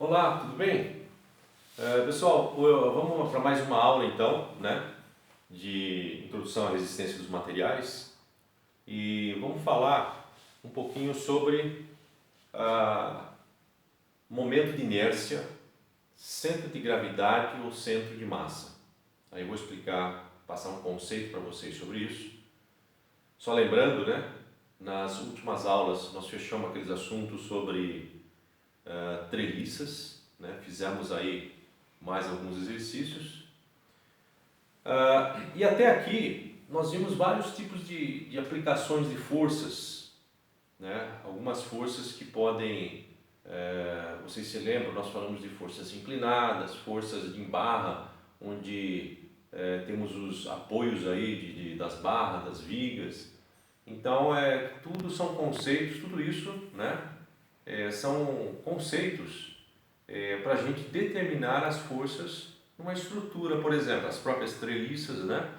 Olá, tudo bem? Pessoal, vamos para mais uma aula então, né, de introdução à resistência dos materiais e vamos falar um pouquinho sobre momento de inércia, centro de gravidade ou centro de massa. Aí eu vou explicar, passar um conceito para vocês sobre isso. Só lembrando, né, nas últimas aulas nós fechamos aqueles assuntos sobre treliças, né? Fizemos aí mais alguns exercícios e até aqui nós vimos vários tipos de aplicações de forças, né? Algumas forças que podem, vocês se lembram, nós falamos de forças inclinadas, forças em barra, onde temos os apoios aí das barras, das vigas. Então tudo são conceitos, tudo isso, né? São conceitos para a gente determinar as forças numa estrutura, por exemplo, as próprias treliças, né?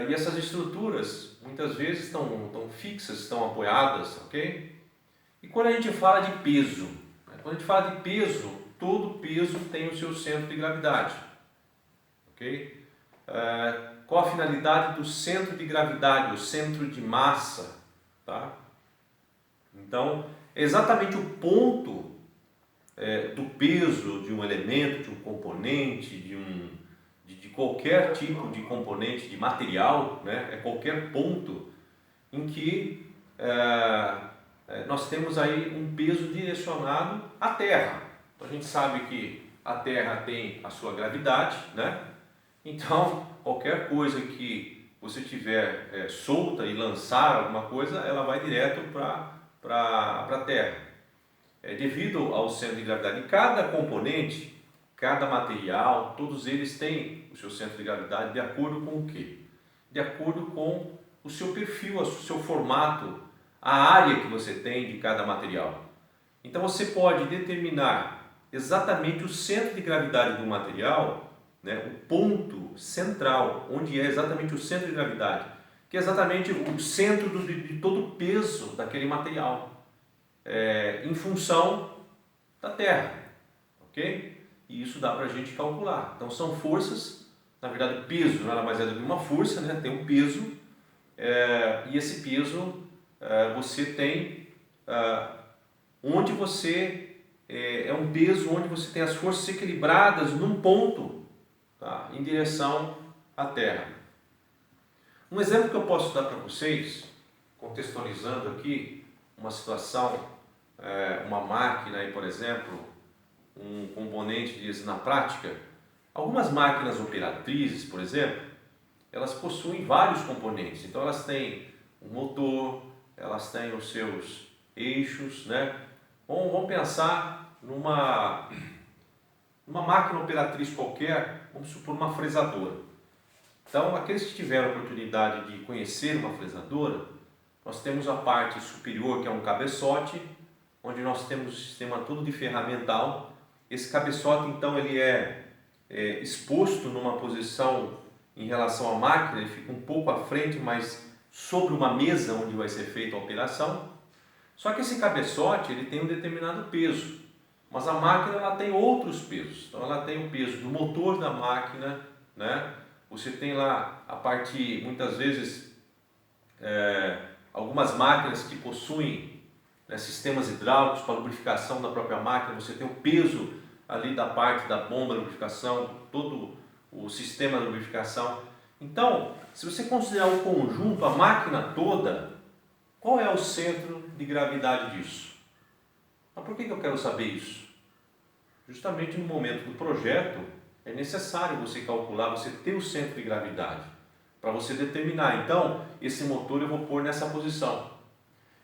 E essas estruturas muitas vezes estão fixas, estão apoiadas, ok? E quando a gente fala de peso, né? Quando a gente fala de peso, todo peso tem o seu centro de gravidade, ok? Qual a finalidade do centro de gravidade, o centro de massa, tá? Então, é exatamente o ponto do peso de um elemento, de um componente, de qualquer tipo de componente, de material, né? É qualquer ponto em que nós temos aí um peso direcionado à Terra. Então, a gente sabe que a Terra tem a sua gravidade, né? Então, qualquer coisa que você tiver solta e lançar alguma coisa, ela vai direto para a Terra. Devido ao centro de gravidade de cada componente, cada material, todos eles têm o seu centro de gravidade de acordo com o quê? De acordo com o seu perfil, o seu formato, a área que você tem de cada material. Então você pode determinar exatamente o centro de gravidade do material, né, o ponto central, onde é exatamente o centro de gravidade, que é exatamente o centro de todo o peso daquele material. Em função da Terra, ok? E isso dá para a gente calcular. Então são forças, na verdade o peso nada mais é do que uma força, né? Tem um peso, e esse peso você tem onde você é um peso onde você tem as forças equilibradas num ponto, tá? Em direção à Terra. Um exemplo que eu posso dar para vocês, contextualizando aqui uma situação, uma máquina aí, por exemplo, um componente disso na prática. Algumas máquinas operatrizes, por exemplo, elas possuem vários componentes. Então elas têm um motor, elas têm os seus eixos, né? Vamos pensar numa máquina operatriz qualquer, vamos supor uma fresadora. Então, aqueles que tiveram a oportunidade de conhecer uma fresadora, nós temos a parte superior, que é um cabeçote, onde nós temos o sistema todo de ferramental. Esse cabeçote, então, ele é exposto numa posição em relação à máquina, ele fica um pouco à frente, mas sobre uma mesa onde vai ser feita a operação. Só que esse cabeçote, ele tem um determinado peso, mas a máquina ela tem outros pesos. Então, ela tem o peso do motor da máquina, né? Você tem lá a parte, muitas vezes, algumas máquinas que possuem sistemas hidráulicos para lubrificação da própria máquina, você tem o peso ali da parte da bomba de lubrificação, todo o sistema de lubrificação. Então, se você considerar o conjunto, a máquina toda, qual é o centro de gravidade disso? Mas por que eu quero saber isso? Justamente no momento do projeto, é necessário você calcular, você ter o centro de gravidade, para você determinar. Então, esse motor eu vou pôr nessa posição.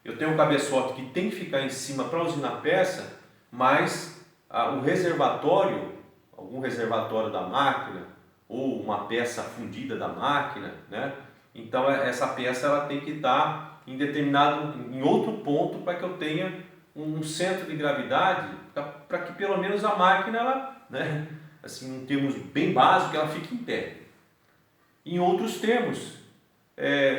Eu tenho um cabeçote que tem que ficar em cima para usinar a peça, mas o reservatório, algum reservatório da máquina, ou uma peça fundida da máquina, né? Então essa peça ela tem que estar em outro ponto para que eu tenha um centro de gravidade, para que pelo menos a máquina, ela, né, assim, em termos bem básicos, ela fique em pé. Em outros termos,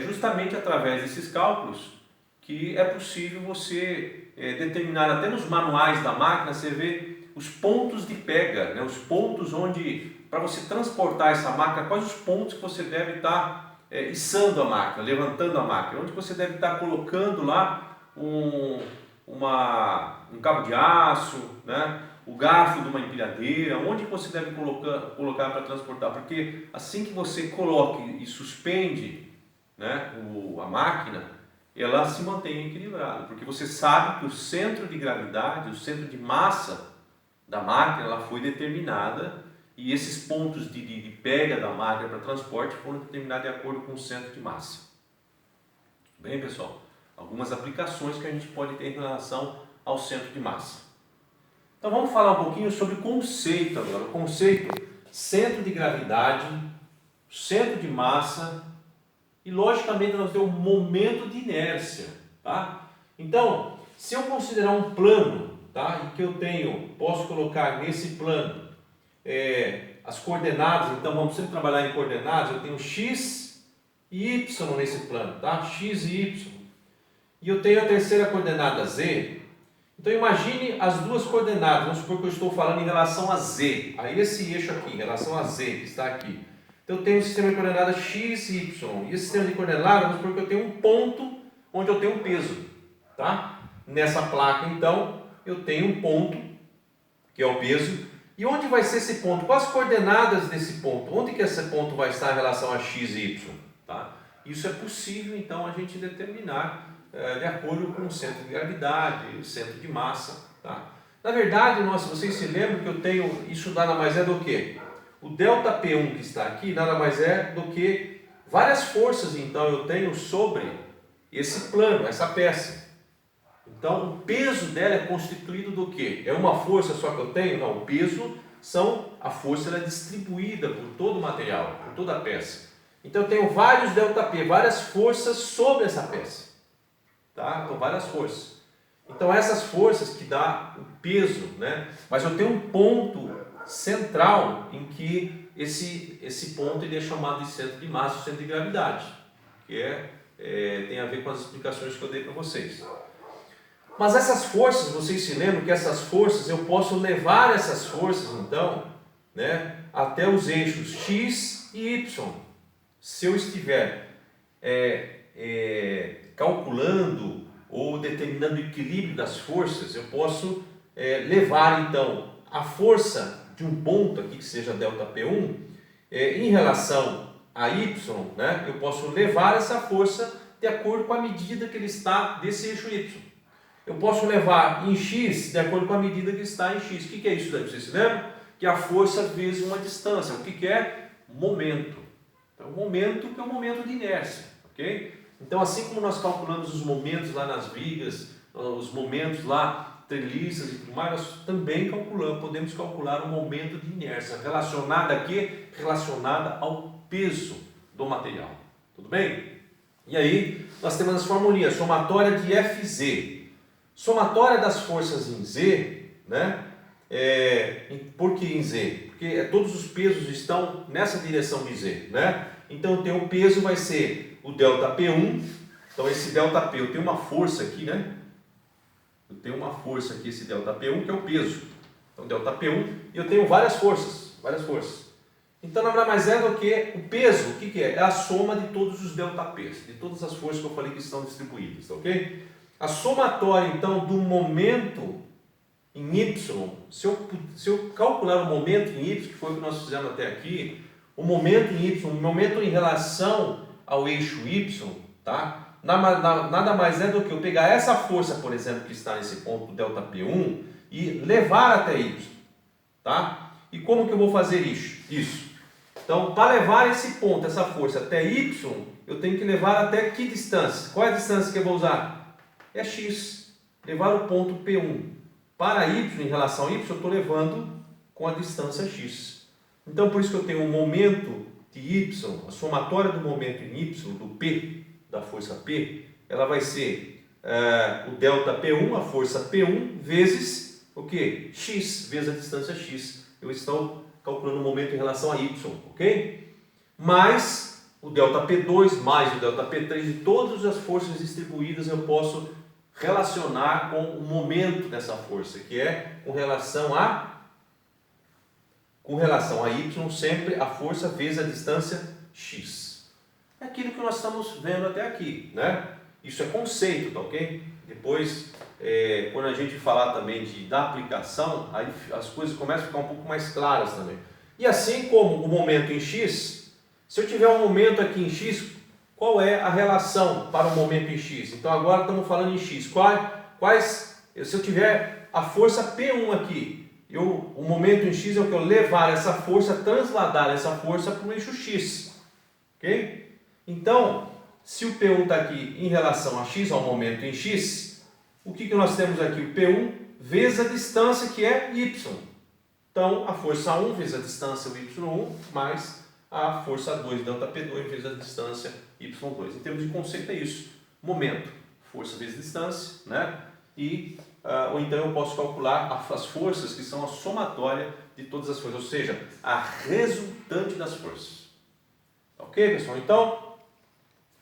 justamente através desses cálculos, que é possível você determinar, até nos manuais da máquina, você vê os pontos de pega, né? Os pontos onde, para você transportar essa máquina, quais os pontos que você deve estar içando a máquina, levantando a máquina, onde você deve estar colocando lá um cabo de aço, né? O garfo de uma empilhadeira, onde você deve colocar para transportar, porque assim que você coloca e suspende, né, a máquina, ela se mantém equilibrada, porque você sabe que o centro de gravidade, o centro de massa da máquina, ela foi determinada e esses pontos de pega da máquina para transporte foram determinados de acordo com o centro de massa. Bem, pessoal, algumas aplicações que a gente pode ter em relação ao centro de massa. Então vamos falar um pouquinho sobre o conceito agora. O conceito, centro de gravidade, centro de massa e logicamente nós temos um momento de inércia, tá? Então, se eu considerar um plano, tá? E que eu posso colocar nesse plano as coordenadas, então vamos sempre trabalhar em coordenadas, eu tenho x e y nesse plano, tá? X e y. E eu tenho a terceira coordenada z. Então imagine as duas coordenadas, vamos supor que eu estou falando em relação a z, a esse eixo aqui, em relação a z, que está aqui. Então eu tenho um sistema de coordenadas x e y, e esse sistema de coordenadas, vamos supor que eu tenho um ponto onde eu tenho um peso, tá? Nessa placa, então, eu tenho um ponto, que é o peso, e onde vai ser esse ponto? Quais as coordenadas desse ponto? Onde que esse ponto vai estar em relação a x e y? Tá? Isso é possível, então, a gente determinar de acordo com o centro de gravidade, o centro de massa. Tá? Na verdade, vocês se lembram que eu tenho, isso nada mais é do que? O ΔP1 que está aqui nada mais é do que várias forças, então, eu tenho sobre esse plano, essa peça. Então, o peso dela é constituído do quê? É uma força só que eu tenho? Não, o peso a força ela é distribuída por todo o material, por toda a peça. Então, eu tenho vários ΔP, várias forças sobre essa peça. Tá? Então, várias forças. Então, essas forças que dá o peso, né? Mas eu tenho um ponto central em que esse ponto ele é chamado de centro de massa, centro de gravidade, que tem a ver com as explicações que eu dei para vocês. Mas essas forças, vocês se lembram que essas forças, eu posso levar essas forças, então, né, até os eixos x e y. Se eu estiver calculando ou determinando o equilíbrio das forças, eu posso levar, então, a força de um ponto aqui, que seja ΔP1, em relação a y, né, eu posso levar essa força de acordo com a medida que ele está desse eixo y. Eu posso levar em x de acordo com a medida que está em x. O que é isso daí? Vocês se lembram? Que a força vezes uma distância. O que é? Momento. Então, momento que é o momento de inércia. Ok? Então, assim como nós calculamos os momentos lá nas vigas, os momentos lá, treliças e tudo mais, nós também podemos calcular o momento de inércia. Relacionada a quê? Relacionada ao peso do material. Tudo bem? E aí, nós temos as formulinhas. Somatória de Fz. Somatória das forças em Z, né? Por que em Z? Porque todos os pesos estão nessa direção de Z, né? Então, eu tenho um peso, vai ser o ΔP1. Então, esse ΔP, eu tenho uma força aqui, né? Eu tenho uma força aqui, esse ΔP1, que é o peso. Então, ΔP1, e eu tenho várias forças. Então, nada mais é do que o peso, o que é? É a soma de todos os ΔPs, de todas as forças que eu falei que estão distribuídas, ok? A somatória, então, do momento em Y, se eu calcular o momento em Y, que foi o que nós fizemos até aqui, o momento em Y, o momento em relação ao eixo Y, tá? Nada mais é do que eu pegar essa força, por exemplo, que está nesse ponto do ΔP1 e levar até Y, tá? E como que eu vou fazer isso? Então, para levar esse ponto, essa força até Y, eu tenho que levar até que distância? Qual é a distância que eu vou usar? É x, levar o ponto P1 para y, em relação a y, eu estou levando com a distância x. Então, por isso que eu tenho um momento de y, a somatória do momento em y, do P, da força P, ela vai ser o ΔP1, a força P1, vezes o quê? X, vezes a distância x. Eu estou calculando o momento em relação a y, ok? Mais o ΔP2, mais o ΔP3, e todas as forças distribuídas eu posso relacionar com o momento dessa força, que é com relação a y, sempre a força vezes a distância x. É aquilo que nós estamos vendo até aqui, né? Isso é conceito, tá ok? Depois, quando a gente falar também da aplicação, aí as coisas começam a ficar um pouco mais claras também. E assim como o momento em x, se eu tiver um momento aqui em x, qual é a relação para o momento em x? Então agora estamos falando em x. Se eu tiver a força P1 aqui, o momento em x é o que eu levar essa força, transladar essa força para o eixo x. Ok? Então, se o P1 está aqui em relação a x, ao momento em x, o que nós temos aqui? O P1 vezes a distância, que é y. Então, a força 1 vezes a distância, o y1, mais a força 2, ΔP2, vezes a distância, y2. Em termos de conceito é isso. Momento, força vezes distância, né? Ou então eu posso calcular as forças, que são a somatória de todas as forças, ou seja, a resultante das forças. Ok, pessoal? Então,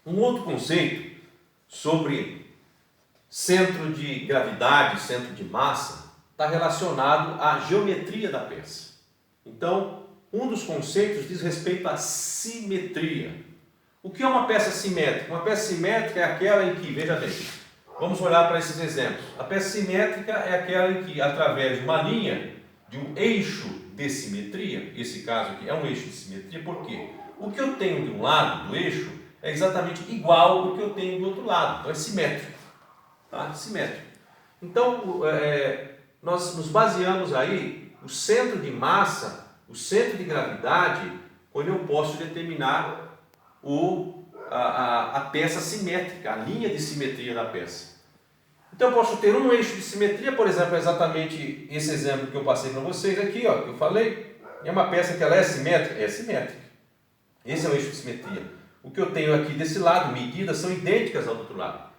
um outro conceito sobre centro de gravidade, centro de massa, está relacionado à geometria da peça. Então, um dos conceitos diz respeito à simetria. O que é uma peça simétrica? Uma peça simétrica é aquela em que, veja bem, vamos olhar para esses exemplos. A peça simétrica é aquela em que, através de uma linha, de um eixo de simetria, esse caso aqui é um eixo de simetria, por quê? O que eu tenho de um lado do eixo é exatamente igual ao que eu tenho do outro lado, então é simétrico. Tá? Simétrico. Então, nós nos baseamos aí, o centro de massa, o centro de gravidade, quando eu posso determinar a peça simétrica, a linha de simetria da peça. Então eu posso ter um eixo de simetria, por exemplo, exatamente esse exemplo que eu passei para vocês aqui, ó, que eu falei, é uma peça que ela é simétrica? É simétrica. Esse é o eixo de simetria. O que eu tenho aqui desse lado, medidas, são idênticas ao do outro lado.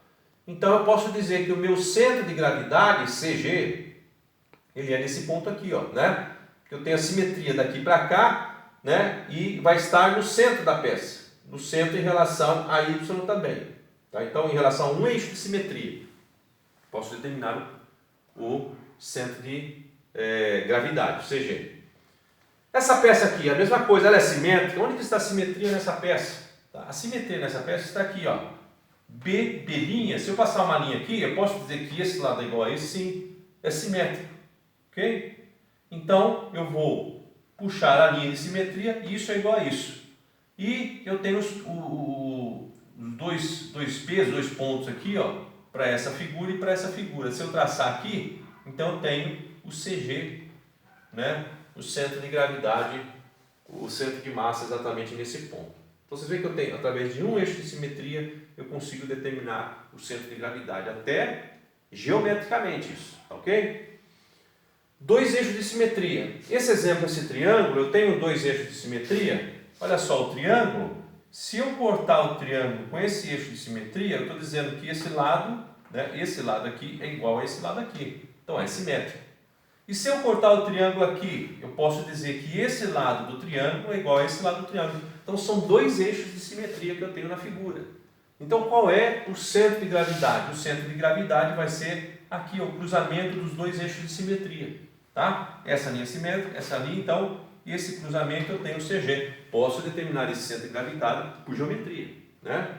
Então eu posso dizer que o meu centro de gravidade, CG, ele é nesse ponto aqui, ó, né? Eu tenho a simetria daqui para cá, né? E vai estar no centro da peça, no centro em relação a Y também. Tá? Então, em relação a um eixo de simetria, posso determinar o centro de gravidade, CG. Essa peça aqui, a mesma coisa, ela é simétrica. Onde que está a simetria nessa peça? Tá? A simetria nessa peça está aqui, ó. B', se eu passar uma linha aqui, eu posso dizer que esse lado é igual a esse, sim, é simétrico. Ok? Então, eu vou puxar a linha de simetria e isso é igual a isso. E eu tenho os dois pesos, dois pontos aqui, ó, para essa figura e para essa figura. Se eu traçar aqui, então eu tenho o CG, né? O centro de gravidade, o centro de massa exatamente nesse ponto. Então você vê que eu tenho, através de um eixo de simetria, eu consigo determinar o centro de gravidade, até geometricamente isso, ok? Dois eixos de simetria. Esse exemplo, esse triângulo, eu tenho dois eixos de simetria. Olha só, o triângulo, se eu cortar o triângulo com esse eixo de simetria, eu estou dizendo que esse lado, né, esse lado aqui é igual a esse lado aqui. Então é simétrico. E se eu cortar o triângulo aqui, eu posso dizer que esse lado do triângulo é igual a esse lado do triângulo. Então são dois eixos de simetria que eu tenho na figura. Então qual é o centro de gravidade? O centro de gravidade vai ser aqui, o cruzamento dos dois eixos de simetria. Tá? Essa linha simétrica, essa linha, então, e esse cruzamento eu tenho o CG. Posso determinar esse centro de gravidade por geometria. Né?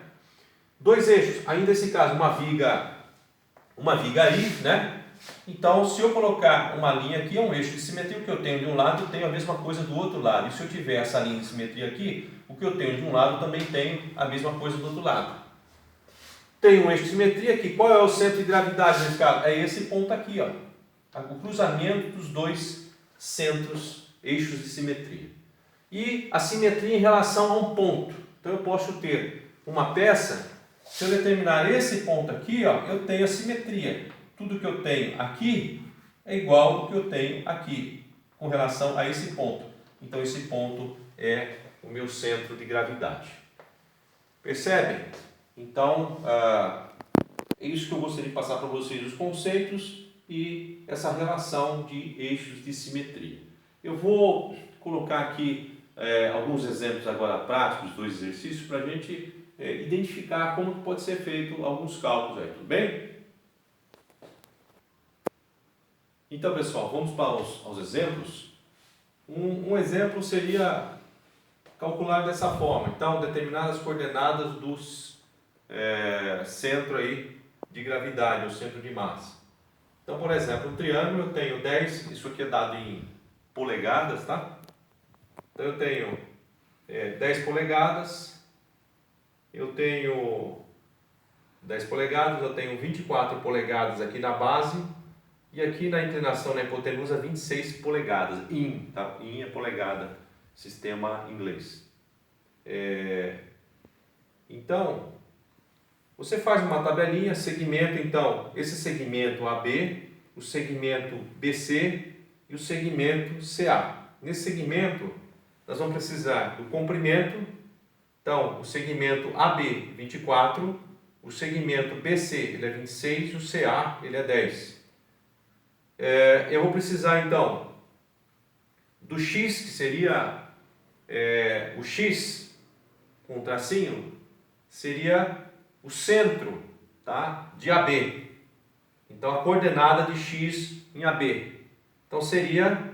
Dois eixos, ainda nesse caso, uma viga aí, né? Então, se eu colocar uma linha aqui, é um eixo de simetria, o que eu tenho de um lado, eu tenho a mesma coisa do outro lado. E se eu tiver essa linha de simetria aqui, o que eu tenho de um lado, também tenho a mesma coisa do outro lado. Tem um eixo de simetria aqui. Qual é o centro de gravidade nesse caso? É esse ponto aqui, ó. O cruzamento dos dois centros, eixos de simetria. E a simetria em relação a um ponto. Então, eu posso ter uma peça, se eu determinar esse ponto aqui, ó, eu tenho a simetria. Tudo que eu tenho aqui é igual ao que eu tenho aqui, com relação a esse ponto. Então, esse ponto é o meu centro de gravidade. Percebem? Então, é isso que eu gostaria de passar para vocês, os conceitos e essa relação de eixos de simetria. Eu vou colocar aqui alguns exemplos agora práticos, dois exercícios, para a gente identificar como pode ser feito alguns cálculos aí, tudo bem? Então, pessoal, vamos para aos exemplos. Um exemplo seria calcular dessa forma. Então, determinadas coordenadas dos centro aí de gravidade, ou centro de massa. Então, por exemplo, um triângulo eu tenho 10, isso aqui é dado em polegadas, tá? Então eu tenho 10 polegadas, eu tenho 10 polegadas, eu tenho 24 polegadas aqui na base, e aqui na inclinação, na hipotenusa, 26 polegadas, tá? In é polegada, sistema inglês. Então, você faz uma tabelinha, segmento, então, esse segmento AB, o segmento BC e o segmento CA. Nesse segmento, nós vamos precisar do comprimento, então, o segmento AB, 24, o segmento BC, ele é 26 e o CA, ele é 10. Eu vou precisar, então, do X, que seria o X com um tracinho, seria o centro, tá, de AB. Então, a coordenada de X em AB. Então, seria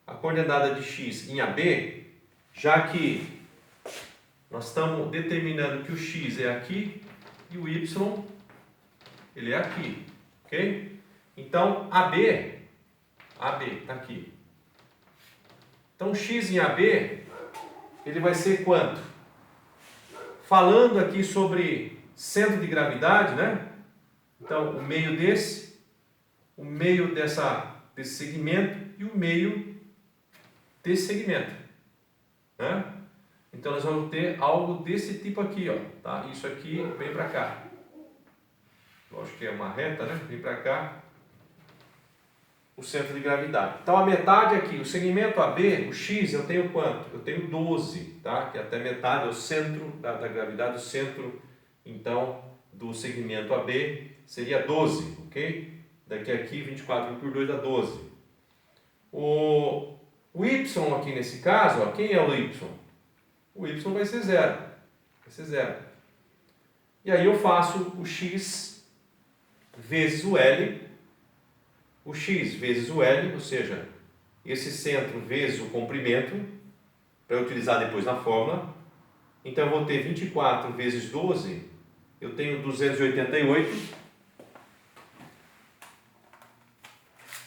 a coordenada de X em AB, já que nós estamos determinando que o X é aqui e o Y ele é aqui, ok? Então, AB está aqui. Então, X em AB, ele vai ser quanto? Falando aqui sobre centro de gravidade, né? Então, o meio desse segmento e o meio desse segmento, né? Então, nós vamos ter algo desse tipo aqui, ó, tá? Isso aqui vem para cá. Lógico que é uma reta, né? Vem para cá o centro de gravidade. Então, a metade aqui, o segmento AB, o X, eu tenho quanto? Eu tenho 12, tá? Que até metade é o centro da gravidade, o centro, então, do segmento AB seria 12, ok? Daqui a aqui, 24 por 2 dá 12. O Y aqui nesse caso, ó, quem é o Y? O Y vai ser 0. Vai ser 0. E aí eu faço o X vezes o L. O X vezes o L, ou seja, esse centro vezes o comprimento, para eu utilizar depois na fórmula. Então eu vou ter 24 vezes 12, eu tenho 288.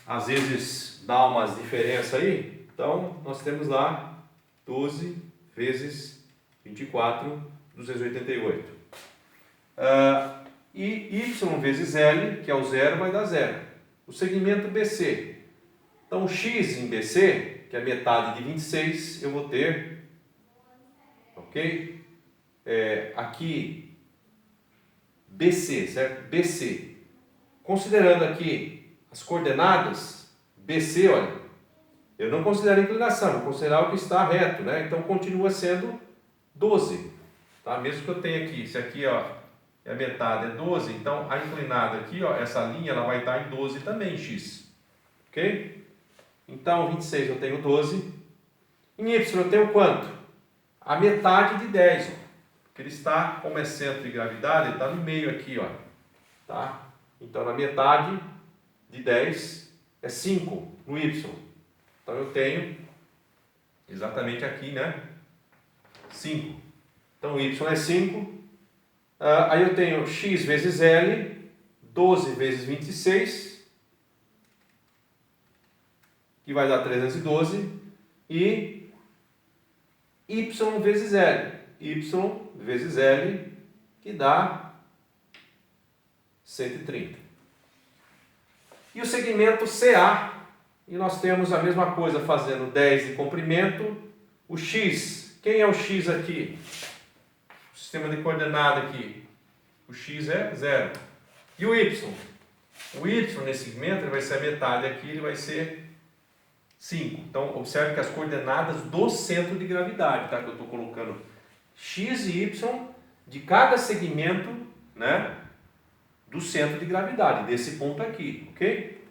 Às vezes dá umas diferenças aí, então nós temos lá 12 vezes 24, 288. E Y vezes L, que é o 0, vai dar 0. O segmento BC. Então, o X em BC, que é metade de 26, eu vou ter, ok? Aqui, BC, certo? BC. Considerando aqui as coordenadas, BC, olha, eu não considero a inclinação, vou considerar o que está reto, né? Então, continua sendo 12, tá? Mesmo que eu tenha aqui, se aqui, ó, a metade é 12, então a inclinada aqui, ó, essa linha, ela vai estar em 12 também, X. Ok? Então, 26 eu tenho 12. Em Y eu tenho quanto? A metade de 10. Ó, porque ele está, como é centro de gravidade, ele está no meio aqui, ó. Tá? Então, na metade de 10 é 5 no Y. Então, eu tenho exatamente aqui, né? 5. Então, o Y é 5. Aí eu tenho X vezes L, 12 vezes 26, que vai dar 312, e Y vezes L, Y vezes L, que dá 130. E o segmento CA, e nós temos a mesma coisa fazendo 10 de comprimento, o X, quem é o X aqui? O sistema de coordenada aqui, o X é 0. E o Y? O Y nesse segmento ele vai ser a metade aqui, ele vai ser 5. Então, observe que as coordenadas do centro de gravidade, tá? Que eu estou colocando X e Y de cada segmento, né? Do centro de gravidade, desse ponto aqui, ok?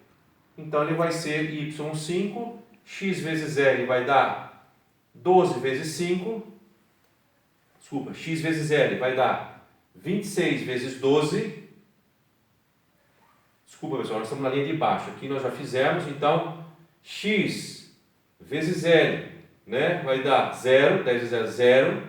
Então, ele vai ser Y5, X vezes L vai dar 12 vezes 5, desculpa, X vezes L vai dar 26 vezes 12, Desculpa, pessoal, nós estamos na linha de baixo. Aqui nós já fizemos, então, x vezes L, né? Vai dar 0, 10 vezes 0, 0.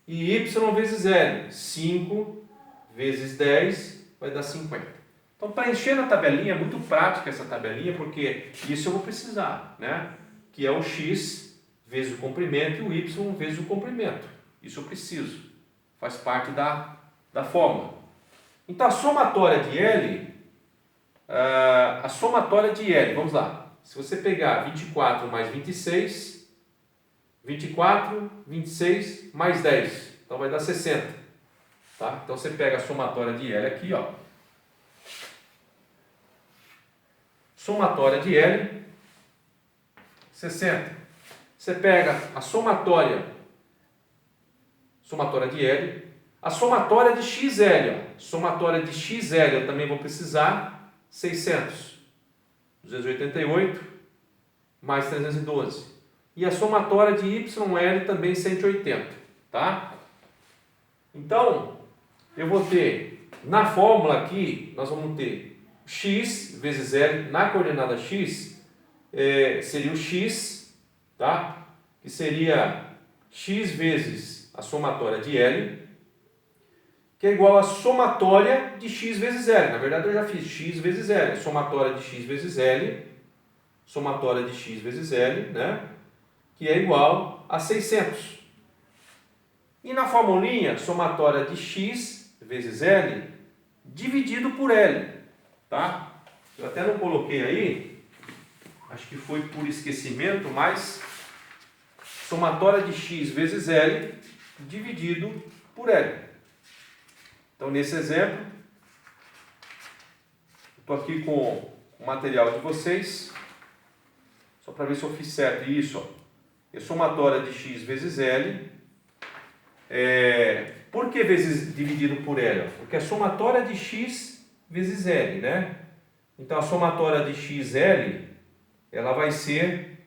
E y vezes L, 5 vezes 10, vai dar 50. Então, preencher na tabelinha, é muito prática essa tabelinha, porque isso eu vou precisar, né? Que é o x vezes o comprimento e o y vezes o comprimento. Isso eu preciso. Faz parte da fórmula. Então, a somatória de L, vamos lá. Se você pegar 24 mais 26, 24, 26 mais 10, então vai dar 60. Tá? Então, você pega a somatória de L aqui, ó. Somatória de L, 60. Você pega a somatória de L, a somatória de XL, ó. Somatória de XL eu também vou precisar, 600. 288 mais 312. E a somatória de YL também 180, tá? Então, eu vou ter, na fórmula aqui, nós vamos ter x vezes L, na coordenada x, seria o x, tá? Que seria x vezes a somatória de L, que é igual a somatória de x vezes L. Na verdade, eu já fiz x vezes L, somatória de x vezes L, somatória de x vezes L, né? Que é igual a 600. E na formulinha, somatória de x vezes L dividido por L, tá? Eu até não coloquei aí, acho que foi por esquecimento, mas somatória de x vezes L dividido por L. Então, nesse exemplo, estou aqui com o material de vocês, só para ver se eu fiz certo. Isso, ó, é somatória de x vezes L. Por que vezes dividido por L? Porque é somatória de x vezes L, né? Então, a somatória de xl, ela vai ser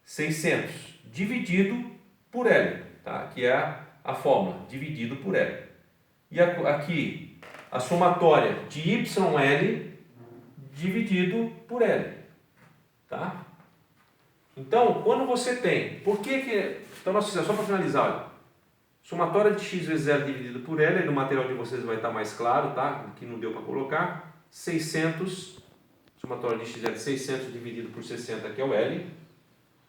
600 dividido por L, tá? Que é a fórmula, dividido por L. E aqui, a somatória de YL dividido por L, tá? Então, quando você tem, então nós fizemos, só para finalizar, olha, somatória de x vezes L dividido por L, aí no material de vocês vai estar mais claro, tá? Aqui não deu para colocar, 600, somatória de xl 600 dividido por 60, que é o L,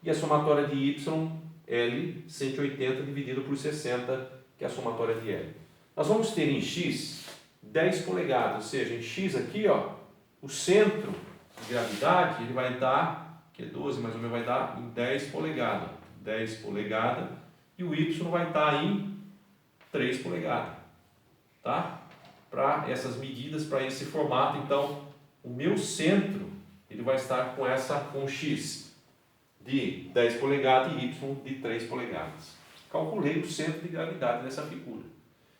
e a somatória de y, L, 180 dividido por 60, que é a somatória de L. Nós vamos ter em x 10 polegadas, ou seja, em x aqui, ó, o centro de gravidade, ele vai dar, que é 12, mas o meu vai dar em 10 polegadas. 10 polegadas, e o y vai estar em 3 polegadas, tá? Para essas medidas, para esse formato, então, o meu centro, ele vai estar com x de 10 polegadas e y de 3 polegadas. Calculei o centro de gravidade dessa figura.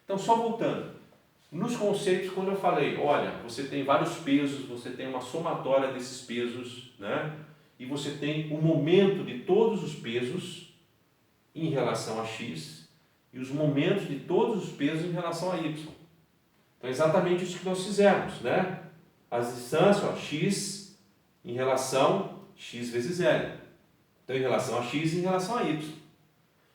Então, só voltando, nos conceitos, quando eu falei, olha, você tem vários pesos, você tem uma somatória desses pesos, né? E você tem o momento de todos os pesos em relação a x e os momentos de todos os pesos em relação a y. Então, é exatamente isso que nós fizemos, né? As distâncias, ó, x em relação a x vezes L. Então, em relação a x e em relação a y.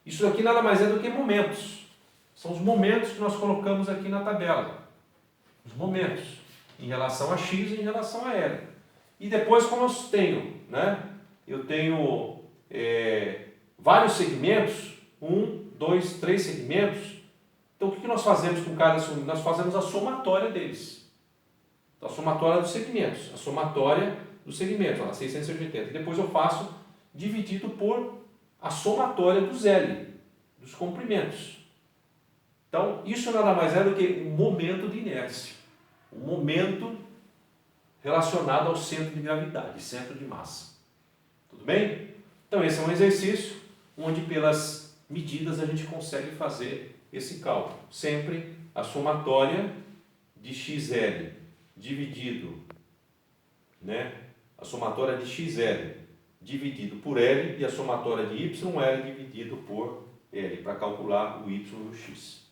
Isso daqui nada mais é do que momentos. São os momentos que nós colocamos aqui na tabela. Os momentos em relação a x e em relação a L. E depois, como eu tenho, né? Eu tenho vários segmentos, 1, 2, 3 segmentos. Então, o que nós fazemos com cada segmento? Nós fazemos a somatória deles. Então, a somatória dos segmentos. A somatória dos segmentos, ó, 680. E depois eu faço dividido por a somatória dos L, dos comprimentos. Então, isso nada mais é do que um momento de inércia. Um momento relacionado ao centro de gravidade, centro de massa. Tudo bem? Então, esse é um exercício onde, pelas medidas, a gente consegue fazer esse cálculo. Sempre a somatória de xl dividido, né? A somatória de xl dividido por L e a somatória de YL dividido por L, para calcular o Y e o X.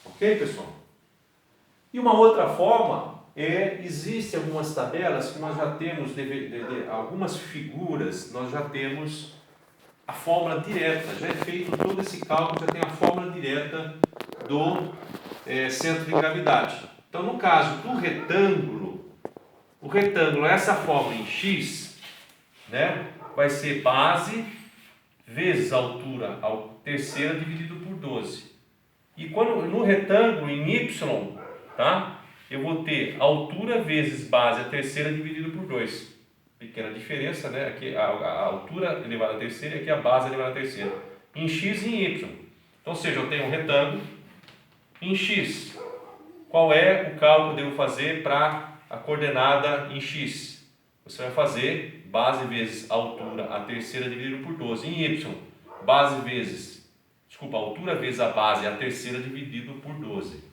Ok, pessoal? E uma outra forma existem algumas tabelas que nós já temos, algumas figuras, nós já temos a fórmula direta, já é feito todo esse cálculo, já tem a fórmula direta do centro de gravidade. Então, no caso do retângulo, o retângulo, essa fórmula em x, né, vai ser base vezes altura terceira dividido por 12. E quando no retângulo em y, tá, eu vou ter altura vezes base a terceira dividido por 2. Pequena diferença, né? Aqui a altura elevada a terceira e aqui a base elevada a terceira. Em x e em y. Então, ou seja, eu tenho um retângulo em x. Qual é o cálculo que eu devo fazer para a coordenada em x? Você vai fazer base vezes altura a terceira dividido por 12. Em y, altura vezes a base a terceira dividido por 12.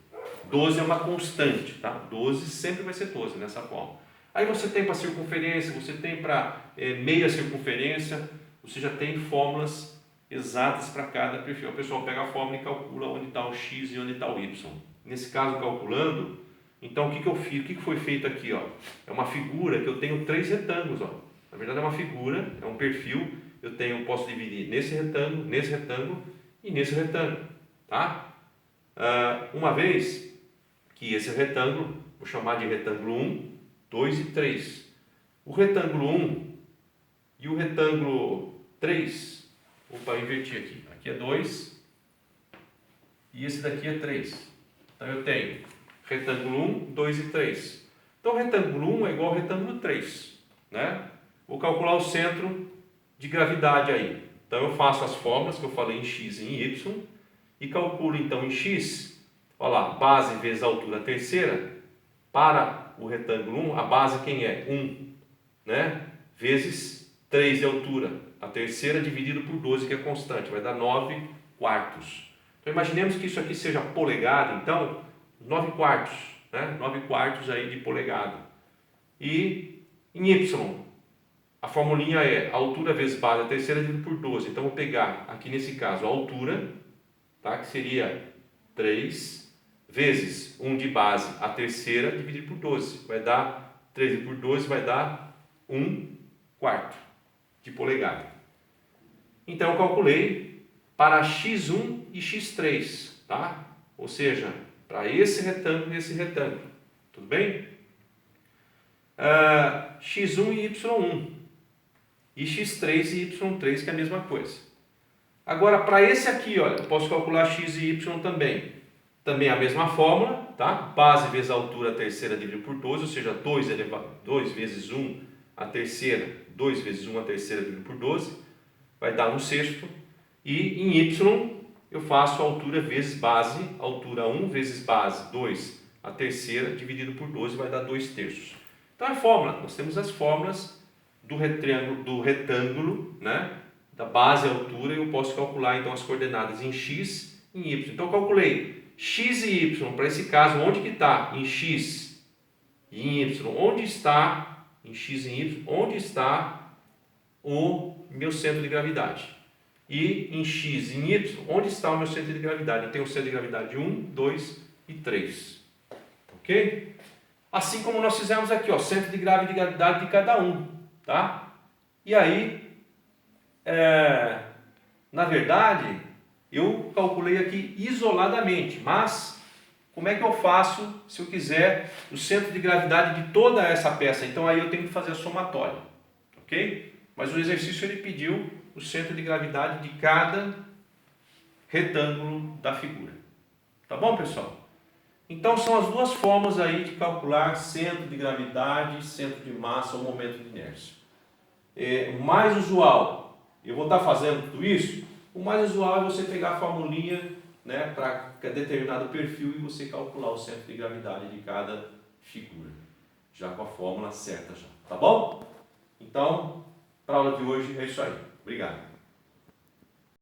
12 é uma constante, tá? 12 sempre vai ser 12 nessa forma. Aí você tem para circunferência, você tem para meia circunferência, você já tem fórmulas exatas para cada perfil. O pessoal pega a fórmula e calcula onde está o x e onde está o y. Nesse caso, calculando, então o que eu fiz? O que foi feito aqui? Ó? É uma figura que eu tenho 3 retângulos. Ó. Na verdade é uma figura, é um perfil. Eu posso dividir nesse retângulo e nesse retângulo. Tá? Uma vez que esse retângulo, vou chamar de retângulo 1, 2 e 3. O retângulo 1 e o retângulo 3, opa, inverti aqui. Aqui é 2 e esse daqui é 3. Então eu tenho retângulo 1, 2 e 3. Então o retângulo 1 é igual ao retângulo 3. Né? Vou calcular o centro de gravidade aí. Então eu faço as fórmulas que eu falei em x e em y e calculo então em x, olha lá, base vezes altura terceira, para o retângulo 1, a base quem é? 1, né? Vezes 3 de altura, a terceira dividido por 12, que é constante, vai dar 9 quartos. Então imaginemos que isso aqui seja polegada, então 9 quartos, né? 9 quartos aí de polegada. E em y, a formulinha é altura vezes base, a terceira dividido por 12. Então vou pegar aqui nesse caso a altura, tá? Que seria 3 vezes 1 de base, a terceira dividido por 12. Vai dar 13 por 12, vai dar 1 quarto de polegada. Então eu calculei para x1 e x3, tá? Ou seja, para esse retângulo e esse retângulo. Tudo bem? X1 e y1. E x3 e y3, que é a mesma coisa. Agora, para esse aqui, olha, eu posso calcular x e y também. Também a mesma fórmula, tá? Base vezes altura a terceira dividido por 12, ou seja, 2 vezes 1 a terceira, 2 vezes 1 a terceira dividido por 12, vai dar 1/6. E em y, eu faço altura vezes base, altura 1 vezes base, 2 a terceira dividido por 12, vai dar 2/3. Então, a fórmula, nós temos as fórmulas do retângulo, né? Da base à altura, eu posso calcular então as coordenadas em x e em y. Então eu calculei x e y, para esse caso, onde que está? Em x e em y. Onde está, em x e em y, onde está o meu centro de gravidade? E em x e em y, onde está o meu centro de gravidade? Eu tenho o centro de gravidade 1, 2 e 3. Ok? Assim como nós fizemos aqui, ó, centro de gravidade de cada um. Tá? E aí, na verdade, eu calculei aqui isoladamente, mas como é que eu faço se eu quiser o centro de gravidade de toda essa peça? Então aí eu tenho que fazer a somatória, ok? Mas o exercício ele pediu o centro de gravidade de cada retângulo da figura. Tá bom, pessoal? Então são as duas formas aí de calcular centro de gravidade, centro de massa ou momento de inércia. O mais usual, eu vou estar fazendo tudo isso, o mais usual é você pegar a formulinha, né, para determinado perfil e você calcular o centro de gravidade de cada figura, já com a fórmula certa já, tá bom? Então, para a aula de hoje é isso aí. Obrigado.